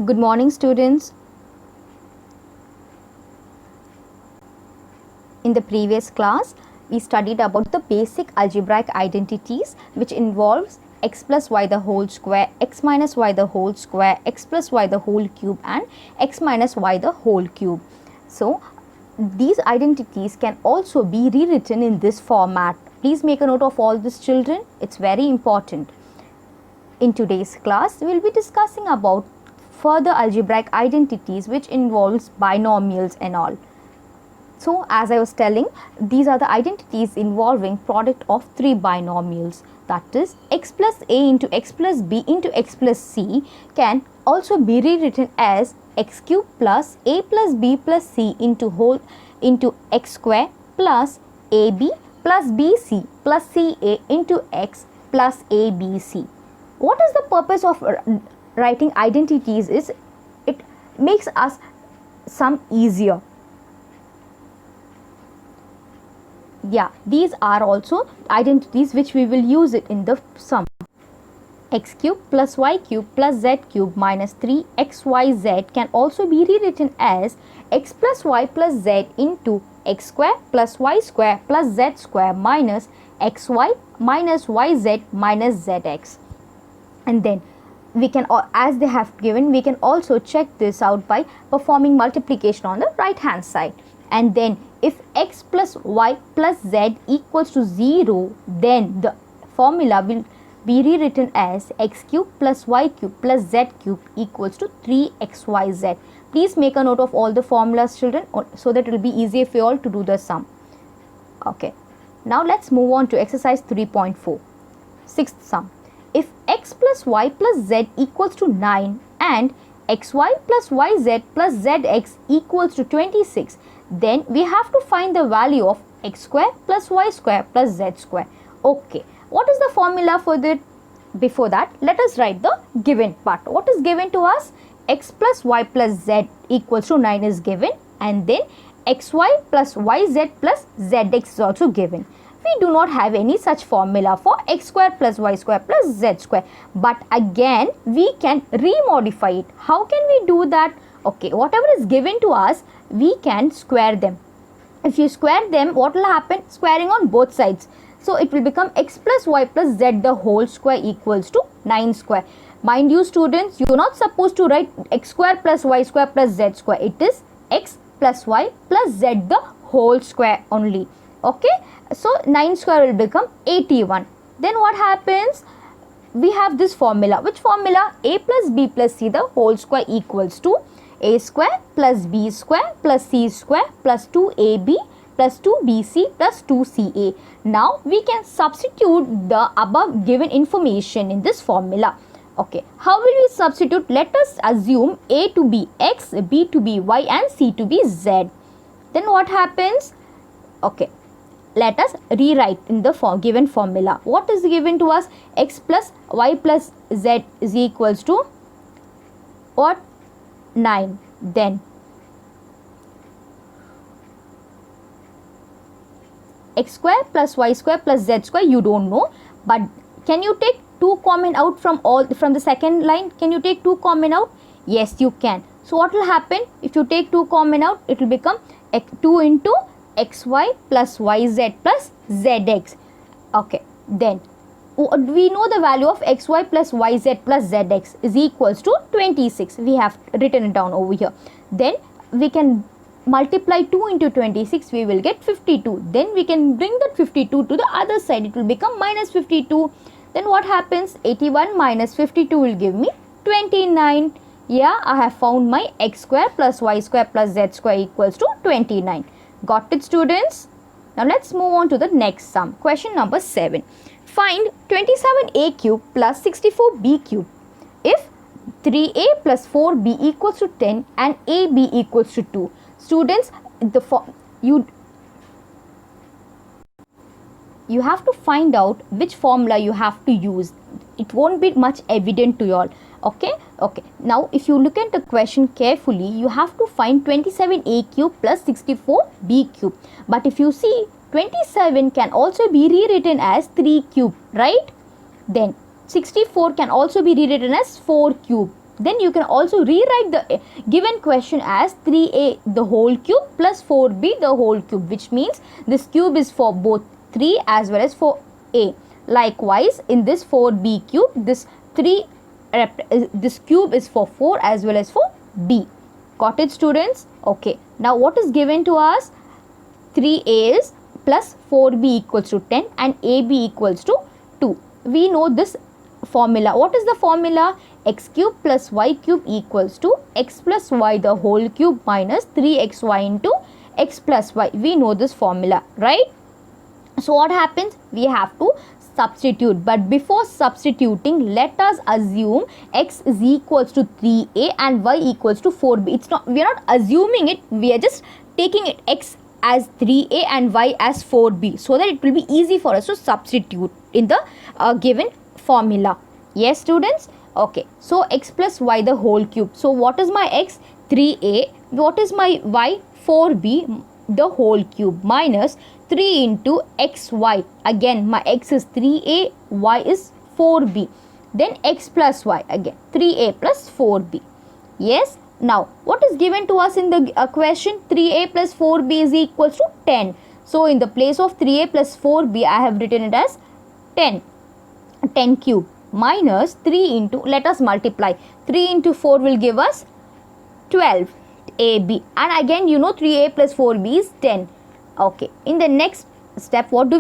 Good morning, students. In the previous class, we studied about the basic algebraic identities, which involves x plus y the whole square, x minus y the whole square, x plus y the whole cube, and x minus y the whole cube. So, these identities can also be rewritten in this format. Please make a note of all this, children. It's very important. In today's class, we will be discussing about further algebraic identities which involves binomials and all. So, as I was telling, these are the identities involving product of three binomials, that is x plus a into x plus b into x plus c can also be rewritten as x cube plus a plus b plus c into x square plus ab plus bc plus ca into x plus abc. What is the purpose of writing identities is it makes us sum easier. Yeah, these are also identities which we will use it in the sum. X cube plus y cube plus z cube minus 3xyz can also be rewritten as x plus y plus z into x square plus y square plus z square minus xy minus yz minus zx. And then we can, as they have given, we can also check this out by performing multiplication on the right hand side. And then if x plus y plus z equals to 0, then the formula will be rewritten as x cube plus y cube plus z cube equals to 3xyz. Please make a note of all the formulas, children, so that it will be easier for you all to do the sum. Okay. Now let's move on to exercise 3.4. Sixth sum. If x plus y plus z equals to 9 and xy plus yz plus zx equals to 26, then we have to find the value of x square plus y square plus z square. Okay, what is the formula for that? Before that, let us write the given part. What is given to us? X plus y plus z equals to 9 is given, and then xy plus yz plus zx is also given. We do not have any such formula for x square plus y square plus z square, but again we can remodify it. How can we do that? Okay, whatever is given to us, we can square them. If you square them, what will happen? Squaring on both sides. So it will become x plus y plus z the whole square equals to 9 square. Mind you, students, you are not supposed to write x square plus y square plus z square. It is x plus y plus z the whole square only. Okay, so 9 square will become 81. Then what happens? We have this formula. Which formula? A plus b plus c the whole square equals to a square plus b square plus c square plus 2ab plus 2bc plus 2ca. Now we can substitute the above given information in this formula. Okay, how will we substitute? Let us assume a to be x, b to be y, and c to be z. Then what happens? Okay, let us rewrite in the given formula. What is given to us? X plus y plus z is equals to what? 9. Then x square plus y square plus z square you don't know, but can you take 2 common out from the second line? Can you take 2 common out? Yes, you can. So what will happen? If you take 2 common out, it will become 2 into xy plus yz plus zx. Okay, then we know the value of xy plus yz plus zx is equals to 26. We have written it down over here. Then we can multiply 2 into 26, we will get 52. Then we can bring that 52 to the other side. It will become minus 52. Then what happens? 81 minus 52 will give me 29. Yeah, I have found my x square plus y square plus z square equals to 29. Got it, students? Now let's move on to the next sum. Question number 7. Find 27a cube plus 64b cube if 3a plus 4b equals to 10 and ab equals to 2. Students, you have to find out which formula you have to use. It won't be much evident to you all. Okay. Now, if you look at the question carefully, you have to find 27a cube plus 64b cube. But if you see, 27 can also be rewritten as 3 cube, right? Then 64 can also be rewritten as 4 cube. Then you can also rewrite the given question as 3a the whole cube plus 4b the whole cube, which means this cube is for both 3 as well as for a. Likewise, in this 4b cube, this cube is for 4 as well as for b. Got it, students? Okay. Now what is given to us? 3a is plus 4b equals to 10 and ab equals to 2. We know this formula. What is the formula? X cube plus y cube equals to x plus y the whole cube minus 3xy into x plus y. We know this formula, right? So what happens? We have to substitute, but before substituting, let us assume x is equals to 3a and y equals to 4b. It's not, we are not assuming it, we are just taking it x as 3a and y as 4b, so that it will be easy for us to substitute in the given formula. Yes, students? Okay, so x plus y the whole cube. So what is my x? 3a. What is my y? 4b the whole cube minus 3 into xy. Again, my x is 3a, y is 4b. Then x plus y, again 3a plus 4b. Yes. Now, what is given to us in the question? 3a plus 4b is equals to 10. So, in the place of 3a plus 4b, I have written it as 10. 10 cube minus 3 into, let us multiply. 3 into 4 will give us 12 ab. And again, you know 3a plus 4b is 10. Okay. In the next step, what do?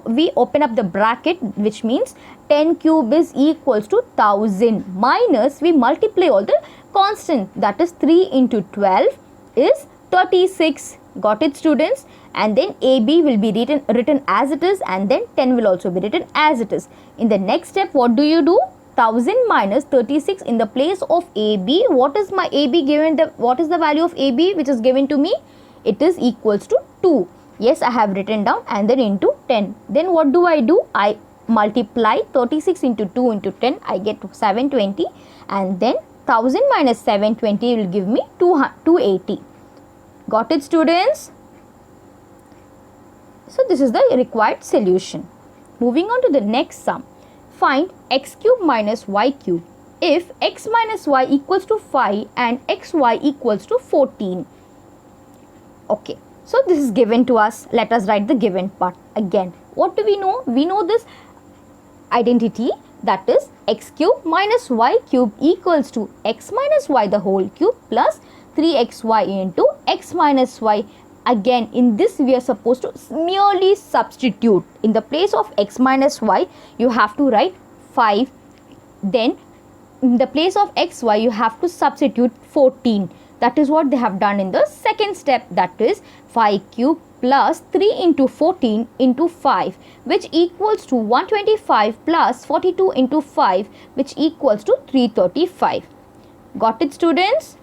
We open up the bracket, which means 10 cube is equals to 1000 minus, we multiply all the constant, that is 3 into 12 is 36. Got it, students? And then AB will be written as it is, and then 10 will also be written as it is. In the next step, what do? 1000 minus 36 in the place of AB. What is my AB given? What is the value of AB which is given to me? It is equals to 2. Yes, I have written down, and then into 10. Then what do? I multiply 36 into 2 into 10. I get 720, and then 1000 minus 720 will give me 280. Got it, students? So this is the required solution. Moving on to the next sum. Find x cube minus y cube if x minus y equals to 5 and xy equals to 14. Okay. So this is given to us. Let us write the given part again. What do we know? We know this identity, that is x cube minus y cube equals to x minus y the whole cube plus 3xy into x minus y. Again, in this we are supposed to merely substitute. In the place of x minus y, you have to write 5. Then in the place of xy, you have to substitute 14. That is what they have done in the second step, that is 5 cube plus 3 into 14 into 5, which equals to 125 plus 42 into 5, which equals to 335. Got it, students?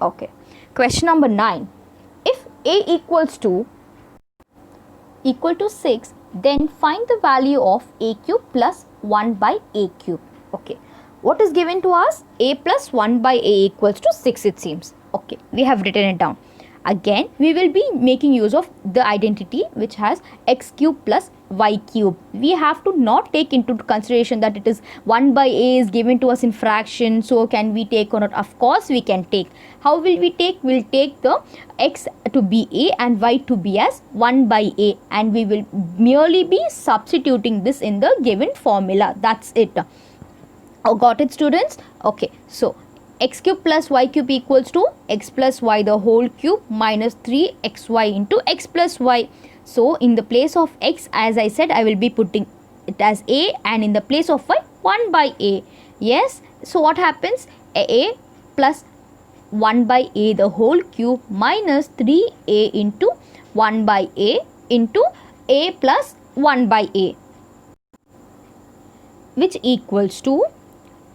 Okay. Question number 9. If a equal to 6, then find the value of a cube plus 1 by a cube. Okay. What is given to us? A plus 1 by a equals to 6, it seems. Okay. We have written it down. Again, we will be making use of the identity which has x cube plus y cube. We have to not take into consideration that it is 1 by a is given to us in fraction. So, can we take or not? Of course, we can take. How will we take? We will take the x to be a and y to be as 1 by a. And we will merely be substituting this in the given formula. That's it. Oh, got it, students? Okay. So, x cube plus y cube equals to x plus y the whole cube minus 3xy into x plus y. So, in the place of x, as I said, I will be putting it as a, and in the place of y, 1 by a. Yes. So, what happens? A plus 1 by a the whole cube minus 3a into 1 by a into a plus 1 by a, which equals to,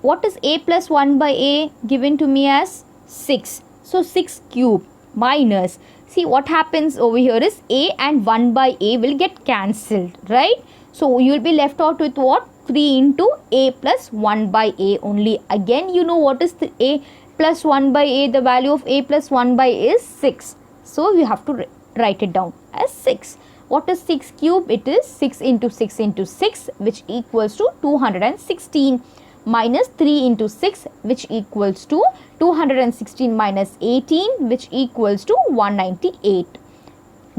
what is a plus 1 by a given to me as 6. So, 6 cube minus, see what happens over here is a and 1 by a will get cancelled, right? So, you will be left out with what? 3 into a plus 1 by a only. Again, you know what is the a plus 1 by a? The value of a plus 1 by a is 6. So, you have to write it down as 6. What is 6 cube? It is 6 into 6 into 6, which equals to 216, minus 3 into 6, which equals to 216 minus 18, which equals to 198.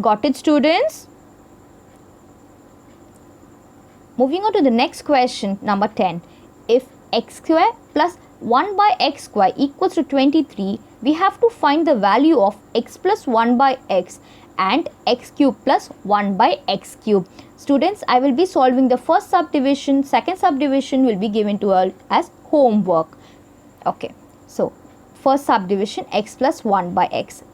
Got it, students? Moving on to the next question, number 10. If x square plus 1 by x square equals to 23, we have to find the value of x plus 1 by x and x cube plus 1 by x cube. Students, I will be solving the first subdivision. Second subdivision will be given to us as homework. Okay, so first subdivision, x plus 1 by x.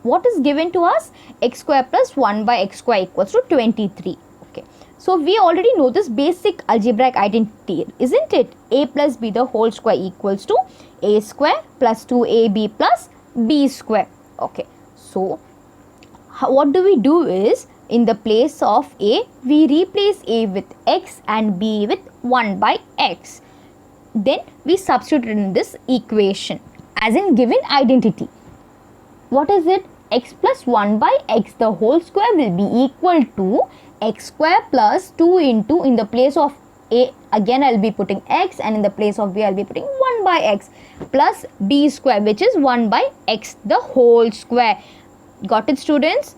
What is given to us? X square plus 1 by x square equals to 23. Okay, so we already know this basic algebraic identity, isn't it? A plus b the whole square equals to a square plus 2ab plus b square. Okay, so what do we do is, in the place of a, we replace a with x and b with 1 by x. Then we substitute in this equation as in given identity. What is it? X plus 1 by x the whole square will be equal to x square plus 2 into, in the place of a again I will be putting x, and in the place of b I will be putting 1 by x, plus b square, which is 1 by x the whole square. Got it, students?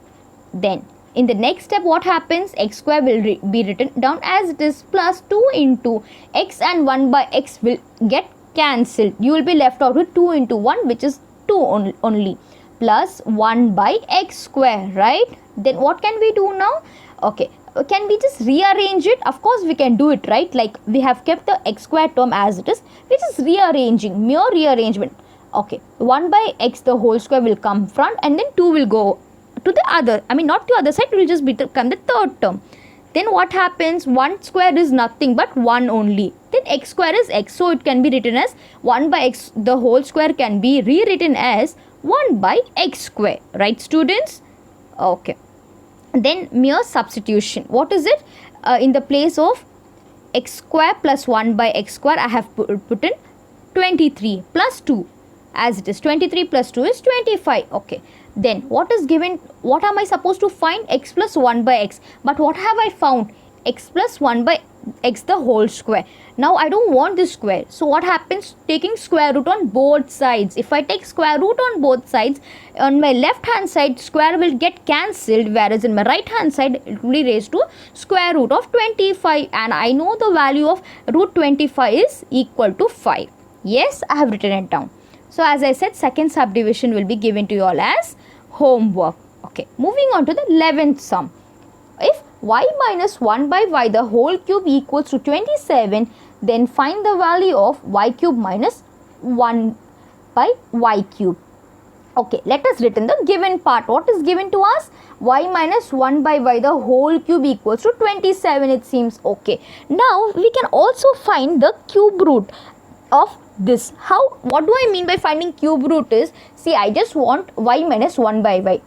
Then in the next step, what happens? X square will be written down as it is, plus 2 into x and 1 by x will get cancelled. You will be left out with 2 into 1, which is 2 only, plus 1 by x square, right? Then what can we do now? Okay, can we just rearrange it? Of course we can do it, right? Like we have kept the x square term as it is, which is rearranging, mere rearrangement. Okay, 1 by x the whole square will come front, and then 2 will go to the other, not to other side, it will just become the third term. Then what happens? 1 square is nothing but 1 only. Then x square is x, so it can be written as 1 by x the whole square can be rewritten as 1 by x square, right, students? Okay, then mere substitution. What is it? In the place of x square plus 1 by x square, I have put in 23 plus 2 as it is. 23 plus 2 is 25. Okay, then what is given? What am I supposed to find? X plus 1 by x. But what have I found? X plus 1 by x the whole square. Now I don't want this square, so what happens? Taking square root on both sides. If I take square root on both sides, on my left hand side square will get cancelled, whereas in my right hand side it will be raised to square root of 25, and I know the value of root 25 is equal to 5. Yes, I have written it down. So as I said, second subdivision will be given to you all as homework. Okay, moving on to the 11th sum. If y minus 1 by y the whole cube equals to 27, then find the value of y cube minus 1 by y cube. Okay, let us written the given part. What is given to us? Y minus 1 by y the whole cube equals to 27. It seems okay. Now we can also find the cube root of this. How? What do I mean by finding cube root is, see, I just want y minus 1 by y.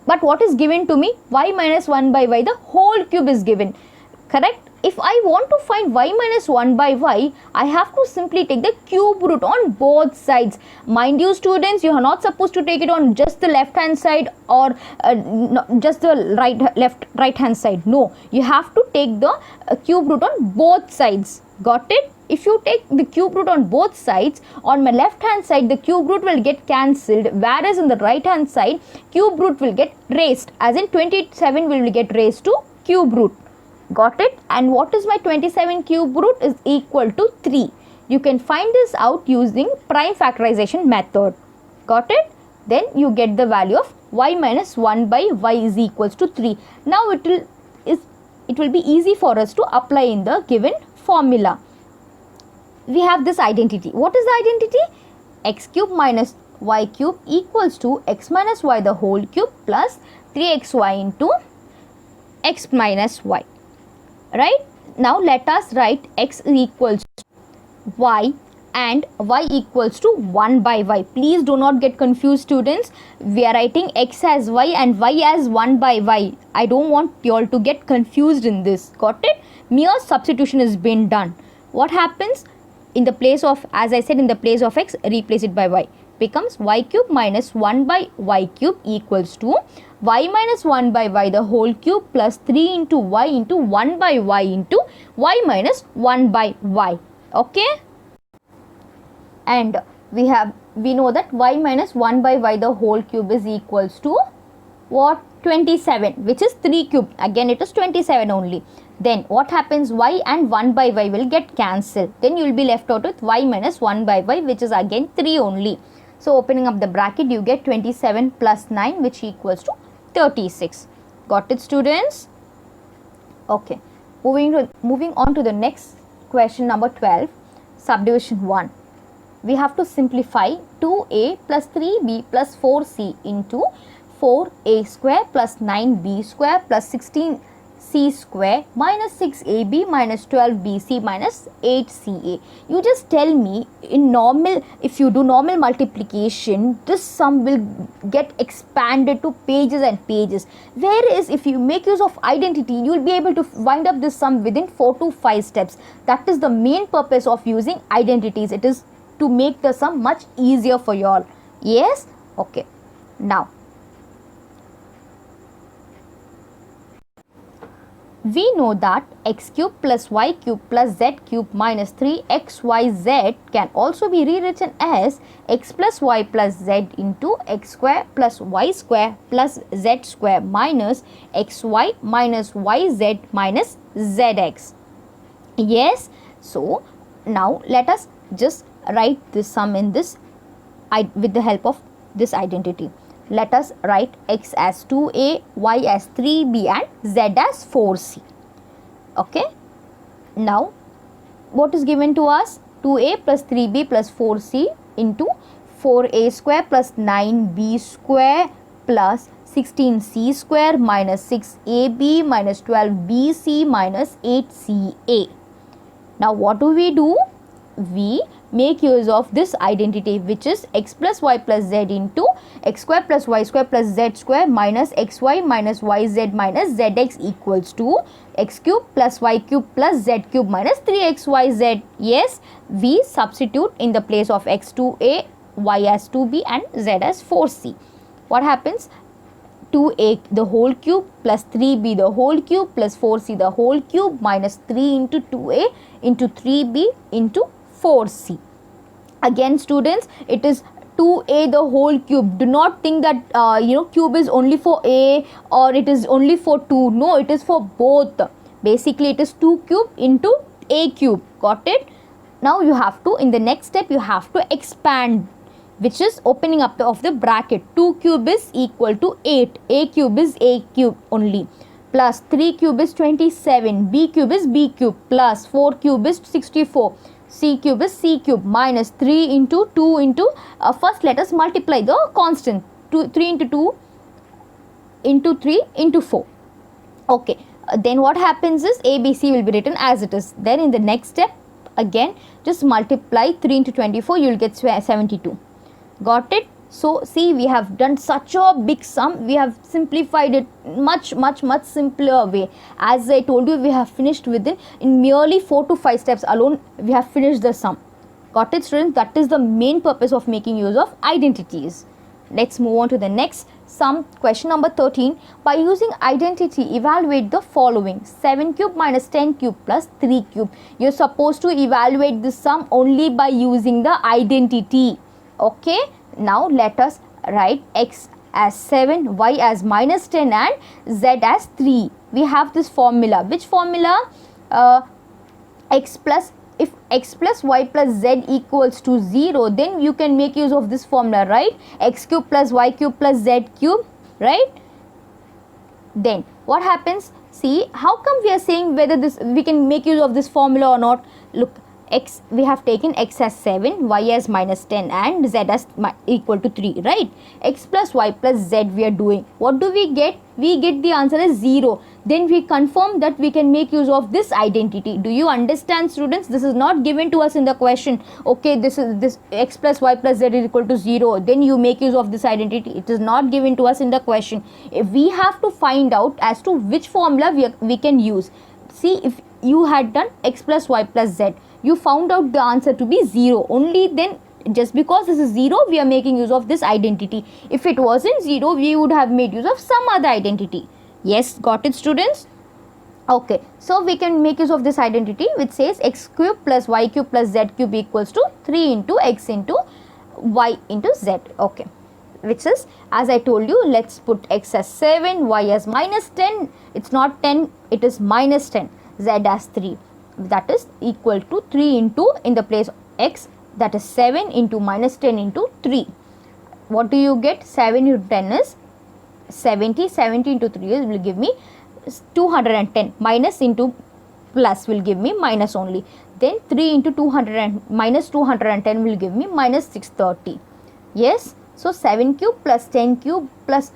But what is given to me? Y minus 1 by y, the whole cube is given. Correct? If I want to find y minus 1 by y, I have to simply take the cube root on both sides. Mind you, students, you are not supposed to take it on just the left hand side or just the right hand side. No, you have to take the cube root on both sides. Got it? If you take the cube root on both sides, on my left hand side the cube root will get cancelled, whereas on the right hand side cube root will get raised, as in 27 will get raised to cube root. Got it? And what is my 27 cube root? Is equal to 3. You can find this out using prime factorization method. Got it? Then you get the value of y minus 1 by y is equals to 3. Now it will be easy for us to apply in the given formula. We have this identity. What is the identity? X cube minus y cube equals to x minus y the whole cube plus 3xy into x minus y. Right? Now let us write x equals to y and y equals to 1 by y. Please do not get confused, students. We are writing x as y and y as 1 by y. I don't want you all to get confused in this. Got it? Mere substitution is being done. What happens? In the place of, as I said, in the place of x, replace it by y. becomes y cube minus 1 by y cube equals to y minus 1 by y the whole cube plus 3 into y into 1 by y into y minus 1 by y. Okay? And we know that y minus 1 by y the whole cube is equals to what? 27, which is 3 cube. Again it is 27 only. Then what happens? Y and 1 by y will get cancelled. Then you will be left out with y minus 1 by y, which is again 3 only. So opening up the bracket, you get 27 plus 9, which equals to 36. Got it, students? Okay. Moving on to the next question, number 12, subdivision 1. We have to simplify 2a plus 3b plus 4c into 4a square plus 9b square plus 16c square minus 6ab minus 12bc minus 8ca. You just tell me, in normal, if you do normal multiplication, this sum will get expanded to pages and pages. Whereas if you make use of identity, you will be able to wind up this sum within 4 to 5 steps. That is the main purpose of using identities. It is to make the sum much easier for you all. Yes? Okay. Now, we know that x cube plus y cube plus z cube minus 3xyz can also be rewritten as x plus y plus z into x square plus y square plus z square minus xy minus yz minus zx. Yes, so now let us just write this sum in this with the help of this identity. Let us write x as 2a, y as 3b and z as 4c. Okay. Now, what is given to us? 2a plus 3b plus 4c into 4a square plus 9b square plus 16c square minus 6ab minus 12bc minus 8ca. Now, what do? We make use of this identity, which is x plus y plus z into x square plus y square plus z square minus xy minus yz minus zx equals to x cube plus y cube plus z cube minus 3xyz. Yes, we substitute in the place of x 2a, y as 2b and z as 4c. What happens? 2a the whole cube plus 3b the whole cube plus 4c the whole cube minus 3 into 2a into 3b into 4c. Again, students, it is 2a the whole cube. Do not think that cube is only for a or it is only for 2. No, it is for both. Basically, it is 2 cube into a cube. Got it? Now you have to, in the next step, you have to expand, which is opening up of the bracket. 2 cube is equal to 8. A cube is a cube only. Plus 3 cube is 27. B cube is b cube. Plus 4 cube is 64. C cube is c cube minus 3 into 2 into, first let us multiply the constant. 3 into 2 into 3 into 4. Okay. Then what happens is ABC will be written as it is. Then in the next step, again, just multiply 3 into 24, you will get 72. Got it? So, see, we have done such a big sum. We have simplified it much simpler way. As I told you, we have finished within in merely 4 to 5 steps alone. We have finished the sum. Got it, students? That is the main purpose of making use of identities. Let's move on to the next sum. Question number 13. By using identity, evaluate the following. 7 cube minus 10 cube plus 3 cube. You are supposed to evaluate this sum only by using the identity. Okay. Now let us write x as 7, y as minus 10 and z as 3. We have this formula. Which formula? If x plus y plus z equals to 0, then you can make use of this formula, right? X cube plus y cube plus z cube, right? Then what happens? See, how come we are saying whether we can make use of this formula or not? Look, x, we have taken x as 7, y as minus 10 and z as equal to 3, right? X plus y plus z we are doing. What do we get? We get the answer as 0. Then we confirm that we can make use of this identity. Do you understand, students? This is not given to us in the question. Okay, this x plus y plus z is equal to 0. Then you make use of this identity. It is not given to us in the question. If we have to find out as to which formula we can use. See, if you had done x plus y plus z, you found out the answer to be 0. Only then just because this is 0, we are making use of this identity. If it wasn't 0, we would have made use of some other identity. Yes, got it, students? Okay, so we can make use of this identity which says x cube plus y cube plus z cube equals to 3 into x into y into z. Okay, which is, as I told you, let's put x as 7, y as minus 10. It's not 10, it is minus 10. Z as 3. That is equal to 3 into, in the place of x, that is 7 into minus 10 into 3. What do you get? 7 into 10 is 70. 70 into 3 will give me 210. Minus into plus will give me minus only. Then 3 into 200 and minus 210 will give me minus 630. Yes. So 7 cube plus 10 cube plus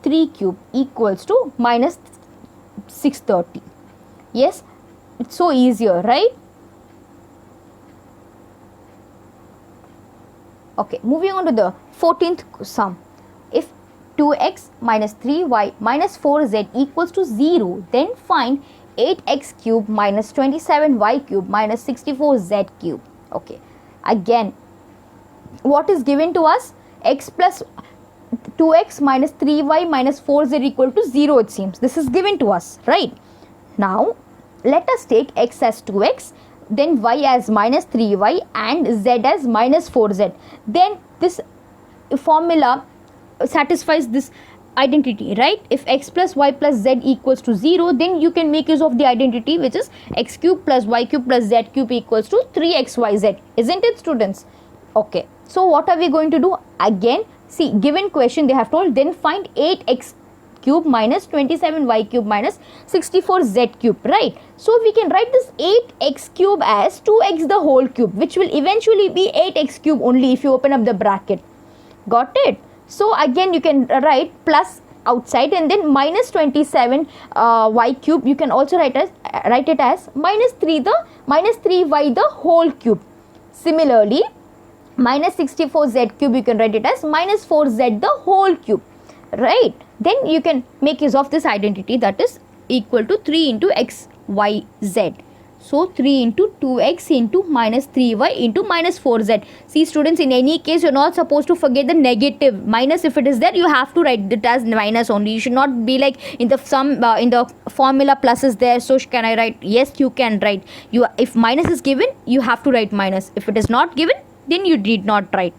3 cube equals to minus 630. Yes. It's so easier, right? Okay. Moving on to the 14th sum. If 2x minus 3y minus 4z equals to 0, then find 8x cube minus 27y cube minus 64z cube. Okay, again, what is given to us? X plus 2x minus 3y minus 4z equal to 0, it seems. This is given to us, right? Now, let us take x as 2x, then y as minus 3y and z as minus 4z. Then this formula satisfies this identity, right? If x plus y plus z equals to 0, then you can make use of the identity which is x cube plus y cube plus z cube equals to 3xyz, isn't it, students? Okay, so what are we going to do? Again, see, given question they have told, then find 8x cube minus 27y cube minus 64z cube, right? So we can write this 8x cube as 2x the whole cube, which will eventually be 8x cube only if you open up the bracket. Got it? So again you can write plus outside and then minus 27 y cube. You can also write it as minus 3y the whole cube. Similarly, minus 64z cube you can write it as minus 4z the whole cube, right? Then you can make use of this identity, that is equal to 3 into x y z. So 3 into 2x into minus 3y into minus 4z. See, students, in any case you are not supposed to forget the negative. Minus, if it is there, you have to write it as minus only. You should not be like in the sum in the formula plus is there, so can I write? Yes, you can write. If minus is given, you have to write minus. If it is not given, then you did not write.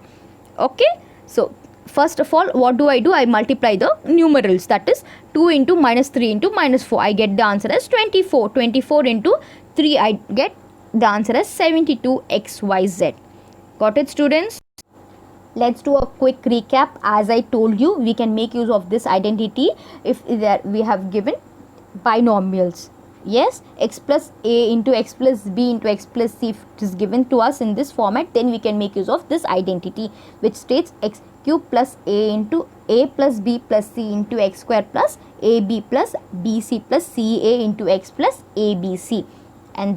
Okay, so first of all, what do? I multiply the numerals, that is 2 into minus 3 into minus 4. I get the answer as 24. 24 into 3, I get the answer as 72xyz. Got it, students? Let's do a quick recap. As I told you, we can make use of this identity if we have given binomials. Yes, x plus a into x plus b into x plus c, if it is given to us in this format, then we can make use of this identity which states x cube plus a into a plus b plus c into x square plus ab plus bc plus ca into x plus abc. And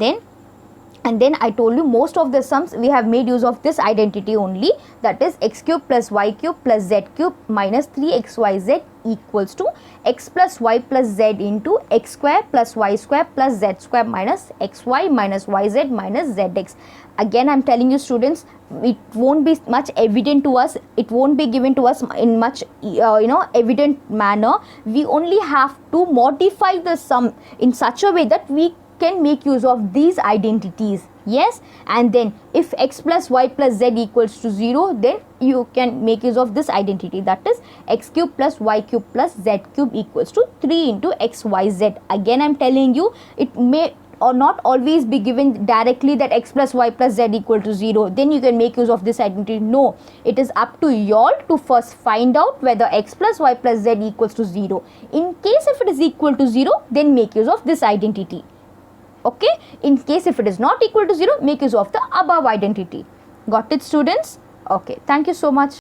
then I told you most of the sums we have made use of this identity only, that is x cube plus y cube plus z cube minus 3xyz equals to x plus y plus z into x square plus y square plus z square minus xy minus yz minus zx. Again, I am telling you, students, it won't be much evident to us. It won't be given to us in much evident manner. We only have to modify the sum in such a way that we can make use of these identities. Yes, and then if x plus y plus z equals to 0, then you can make use of this identity, that is x cube plus y cube plus z cube equals to 3 into xyz. Again, I am telling you, it may or not always be given directly that x plus y plus z equal to 0, then you can make use of this identity. No, it is up to y'all to first find out whether x plus y plus z equals to 0. In case if it is equal to 0, then make use of this identity. Okay, in case if it is not equal to 0, make use of the above identity. Got it, students? Okay, thank you so much.